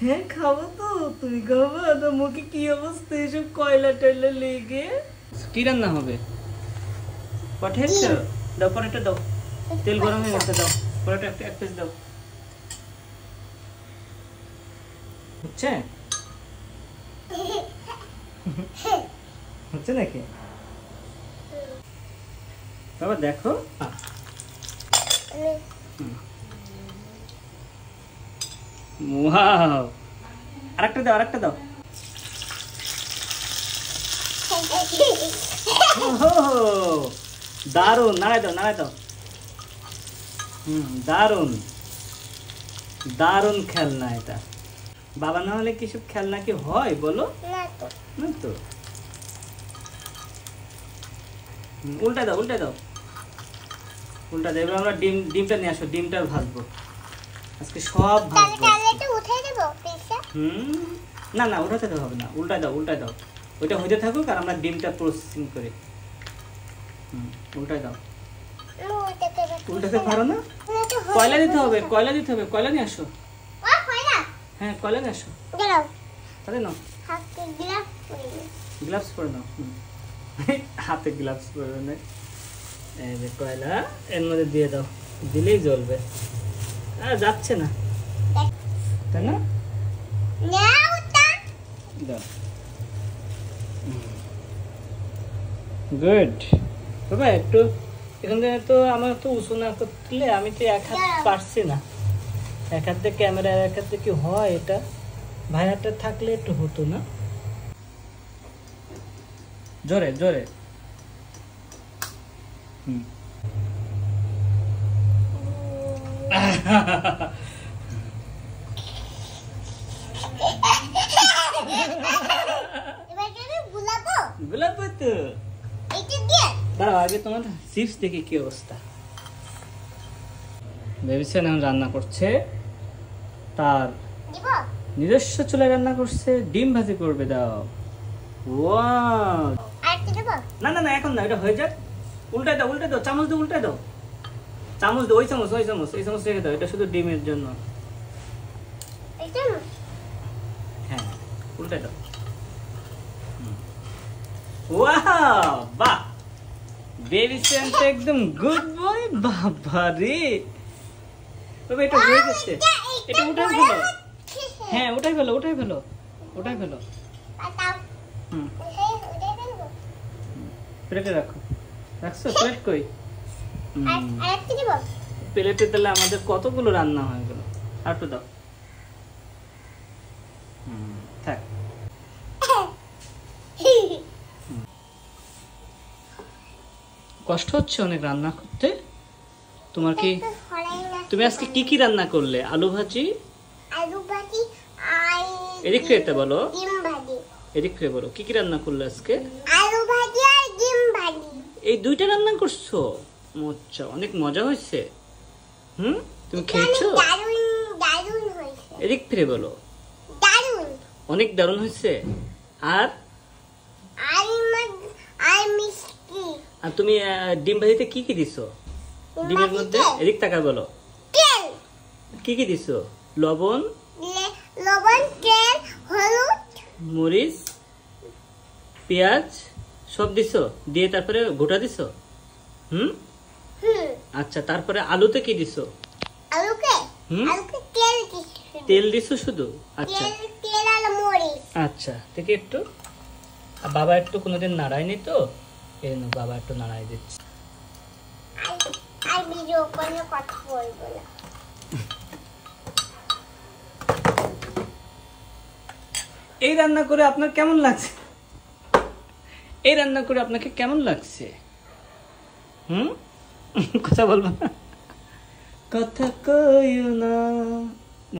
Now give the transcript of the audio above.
হ্যাঁ খাবো তো, তুমি খাবো তো? মুখে কি অবস্থা এসব কয়লা টয়লা লেগে? কি রান্না হবে? পটেটো দাও, পটেটো দাও, তেল গরম হয়ে গেছে, দাও পটেটো এক পিস দাও। হচ্ছে হচ্ছে নাকি বাবা? দেখো ওয়াও, আরেকটা দাও, আরেকটা দাও। দারুন, নাড়াই দাও, নাড়াই দাও। দারুন দারুন খেলনা এটা। বাবা না হলে কি সব খেলনা কি হয় বলো? না তো। উল্টা দাও, উল্টা দাও, উল্টা দাও। এবার আমরা ডিমটা নিয়ে আসো, ডিমটা ভাজবো আজকে, সব ভাজবো। না না, ওঠাতে হবে না, উল্টায় দাও, উল্টায় দাও। ওইটা হইতে থাকুক আর আমরা ডিমটা প্রসেসিং করি। উল্টায় দাও। উল্টাতে পারো না? কয়লা দিতে হবে, কয়লা দিতে হবে। কয়লা নিয়ে আসো। হ্যাঁ কয়লা নিয়ে আসো। তাহলে নাও, গ্লাভস পরে নাও। হাতে গ্লাভস পরে না। এই যে কয়লা এর মধ্যে দিয়ে দাও, দিলেই জ্বলবে। যাচ্ছে না তাই না? গুড বাবা। একটু এখান থেকে তো আমার তো উঁচু না করলে, আমি তো এক হাত পারছি না। এক হাতে ক্যামেরা, এক হাতে কি হয় এটা? ভাইয়াটা থাকলে একটু হতো না? জোরে জোরে। গোলাপো তো। দাঁড়াও, আগে তোমার চিপস দেখি কি অবস্থা। ভেবেছেন এখন রান্না করছে, তার নিজস্ব চুলায় রান্না করছে, ডিম ভাজি করবে। দাও। না না না, এখন না, এটা হয়ে যাক। উল্টাই দাও, উল্টাই দাও, চামচ দাও, উল্টাই দাও, চামচ দাও। ওই চামচ, ওই চামচ, এই চামচ রেখে দাও। এটা শুধু ডিমের জন্য। হ্যাঁ উল্টাই দাও। ওয়াও, বাহ, বেবি সেন্ট একদম গুড বয়। বাবা রে বাবা, এটা হয়ে গেছে। এটা উঠাই ফেলো। হ্যাঁ উঠাই ফেলো, উঠাই ফেলো, উঠাই ফেলো। প্লেটে রাখো। রাখছো? প্লেট কই? প্লেটে দিলে আমাদের কতগুলো রান্না হয়ে গেল। আর একটু দাও। থাক। কষ্ট হচ্ছে অনেক রান্না করতে তোমার? কি তুমি আজকে কি কি রান্না করলে? আলু ভাজি, এদিক ফিরে বলো, এদিক ফিরে বলো, কি কি রান্না করলে আজকে? আলু ভাজি আর ডিম ভাজি। এই দুইটা রান্না করছো? আচ্ছা, অনেক মজা হয়েছে। তুমি খেয়েছো? দারুণ হয়েছে। এদিক ফিরে বলো, দারুণ, অনেক দারুণ হয়েছে। আর আর তুমি ডিম ভাজিতে কি কি দিছো? ডিমের মধ্যে এদিক তাকা বলো, তেল। কি কি দিছো? লবণ, তেল, হলুদ, মরিচ, পেঁয়াজ সব দিছো। দিয়ে তারপরে গোটা দিছো। আচ্ছা, তারপরে আলুতে কি দিছো? আলুতে তেল দিছো শুধু? আচ্ছা, তেল আর মরিচ। আচ্ছা, থেকে একটু বাবা একটু কোনোদিন নাড়ায়নি তো, এই না বাবা একটু নাড়াই দিচ্ছে। আর ভিডিও কলে কথা বলবো না। এই রান্না করে আপনার কেমন লাগছে? এই রান্না করে আপনাকে কেমন লাগছে? কথা বলবো না? কথা কইও না।